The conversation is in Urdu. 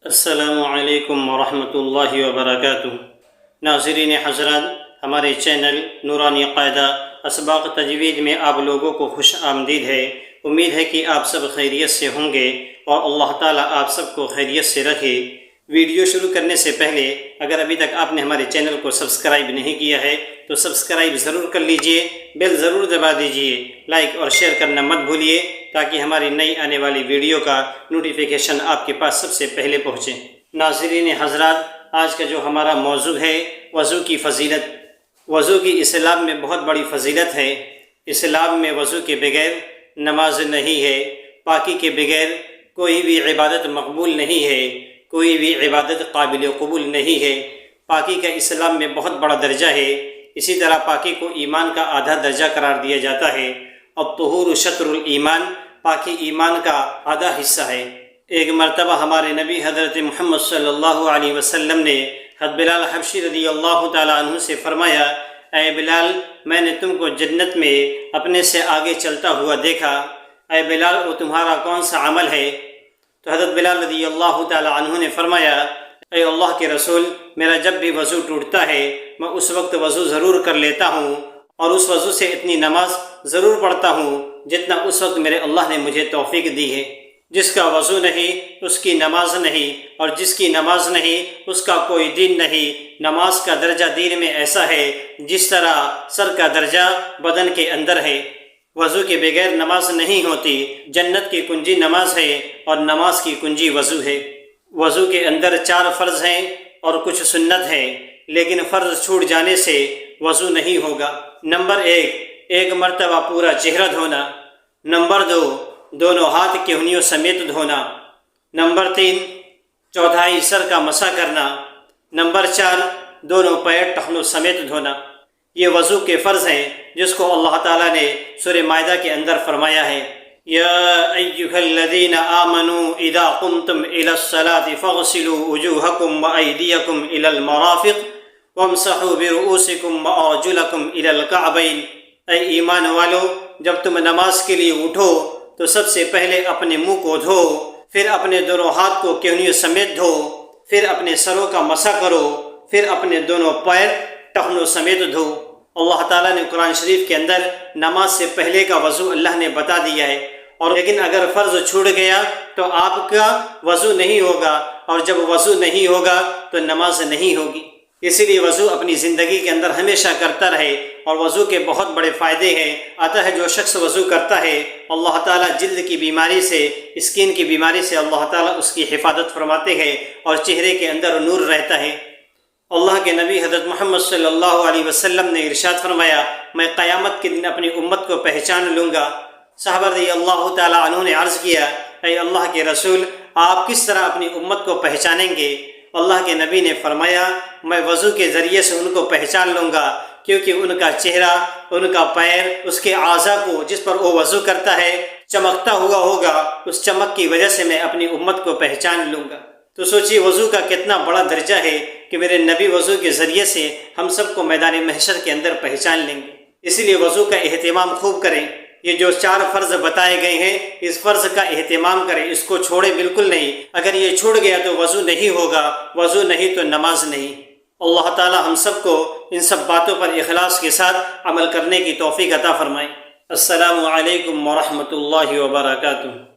السلام علیکم ورحمۃ اللہ وبرکاتہ۔ ناظرین حضرات، ہمارے چینل نورانی قاعدہ اسباق تجوید میں آپ لوگوں کو خوش آمدید ہے۔ امید ہے کہ آپ سب خیریت سے ہوں گے اور اللہ تعالیٰ آپ سب کو خیریت سے رکھے۔ ویڈیو شروع کرنے سے پہلے اگر ابھی تک آپ نے ہمارے چینل کو سبسکرائب نہیں کیا ہے تو سبسکرائب ضرور کر لیجئے، بیل ضرور دبا دیجئے، لائک اور شیئر کرنا مت بھولیے تاکہ ہماری نئی آنے والی ویڈیو کا نوٹیفیکیشن آپ کے پاس سب سے پہلے پہنچے۔ ناظرین حضرات، آج کا جو ہمارا موضوع ہے وضو کی فضیلت۔ وضو کی اسلام میں بہت بڑی فضیلت ہے۔ اسلام میں وضو کے بغیر نماز نہیں ہے، پاکی کے بغیر کوئی بھی عبادت مقبول نہیں ہے، کوئی بھی عبادت قابل قبول نہیں ہے۔ پاکی کا اسلام میں بہت بڑا درجہ ہے۔ اسی طرح پاکی کو ایمان کا آدھا درجہ قرار دیا جاتا ہے۔ الطہور شطر الایمان، پاکی ایمان کا آدھا حصہ ہے۔ ایک مرتبہ ہمارے نبی حضرت محمد صلی اللہ علیہ وسلم نے حضرت بلال حبشی رضی اللہ تعالیٰ عنہ سے فرمایا، اے بلال، میں نے تم کو جنت میں اپنے سے آگے چلتا ہوا دیکھا، اے بلال وہ تمہارا کون سا عمل ہے؟ تو حضرت بلال رضی اللہ تعالیٰ عنہ نے فرمایا، اے اللہ کے رسول، میرا جب بھی وضو ٹوٹتا ہے میں اس وقت وضو ضرور کر لیتا ہوں اور اس وضو سے اتنی نماز ضرور پڑھتا ہوں جتنا اس وقت میرے اللہ نے مجھے توفیق دی ہے۔ جس کا وضو نہیں اس کی نماز نہیں، اور جس کی نماز نہیں اس کا کوئی دین نہیں۔ نماز کا درجہ دین میں ایسا ہے جس طرح سر کا درجہ بدن کے اندر ہے۔ وضو کے بغیر نماز نہیں ہوتی۔ جنت کی کنجی نماز ہے اور نماز کی کنجی وضو ہے۔ وضو کے اندر 4 فرض ہیں اور کچھ سنت ہیں، لیکن فرض چھوٹ جانے سے وضو نہیں ہوگا۔ نمبر 1، ایک مرتبہ پورا چہرہ دھونا۔ نمبر 2، دونوں ہاتھ کی انگلیوں سمیت دھونا۔ نمبر 3، چوتھائی سر کا مسح کرنا۔ نمبر 4، دونوں پیر ٹخنوں سمیت دھونا۔ یہ وضو کے فرض ہیں جس کو اللہ تعالیٰ نے سورہ مائدہ کے اندر فرمایا ہے، یا ایھا الذین آمنوا اذا قمتم الی الصلاۃ فاغسلوا وجوہکم وایدیکم الی المرافق وامسحوا برؤوسکم وارجلکم الی الکعبین۔ اے ایمان والو، جب تم نماز کے لیے اٹھو تو سب سے پہلے اپنے منہ کو دھو، پھر اپنے دونوں ہاتھ کو کہنیوں سمیت دھو، پھر اپنے سروں کا مسح کرو، پھر اپنے دونوں پیر ٹخنوں سمیت دھو۔ اللہ تعالیٰ نے قرآن شریف کے اندر نماز سے پہلے کا وضو اللہ نے بتا دیا ہے، اور لیکن اگر فرض چھوٹ گیا تو آپ کا وضو نہیں ہوگا، اور جب وضو نہیں ہوگا تو نماز نہیں ہوگی۔ اسی لیے وضو اپنی زندگی کے اندر ہمیشہ کرتا رہے، اور وضو کے بہت بڑے فائدے ہیں۔ آتا ہے جو شخص وضو کرتا ہے اللہ تعالیٰ جلد کی بیماری سے، اسکن کی بیماری سے اللہ تعالیٰ اس کی حفاظت فرماتے ہیں اور چہرے کے اندر نور رہتا ہے۔ اللہ کے نبی حضرت محمد صلی اللہ علیہ وسلم نے ارشاد فرمایا، میں قیامت کے دن اپنی امت کو پہچان لوں گا۔ صحابہ رضی اللہ تعالیٰ عنہ نے عرض کیا، اے اللہ کے رسول، آپ کس طرح اپنی امت کو پہچانیں گے؟ اللہ کے نبی نے فرمایا، میں وضو کے ذریعے سے ان کو پہچان لوں گا، کیونکہ ان کا چہرہ، ان کا پیر، اس کے اعضاء کو جس پر وہ وضو کرتا ہے چمکتا ہوا ہوگا، اس چمک کی وجہ سے میں اپنی امت کو پہچان لوں گا۔ تو سوچیے وضو کا کتنا بڑا درجہ ہے کہ میرے نبی وضو کے ذریعے سے ہم سب کو میدان محشر کے اندر پہچان لیں گے۔ اسی لیے وضو کا اہتمام خوب کریں۔ یہ جو 4 فرض بتائے گئے ہیں اس فرض کا اہتمام کریں، اس کو چھوڑیں بالکل نہیں۔ اگر یہ چھوڑ گیا تو وضو نہیں ہوگا، وضو نہیں تو نماز نہیں۔ اللہ تعالی ہم سب کو ان سب باتوں پر اخلاص کے ساتھ عمل کرنے کی توفیق عطا فرمائے۔ السلام علیکم ورحمۃ اللہ وبرکاتہ۔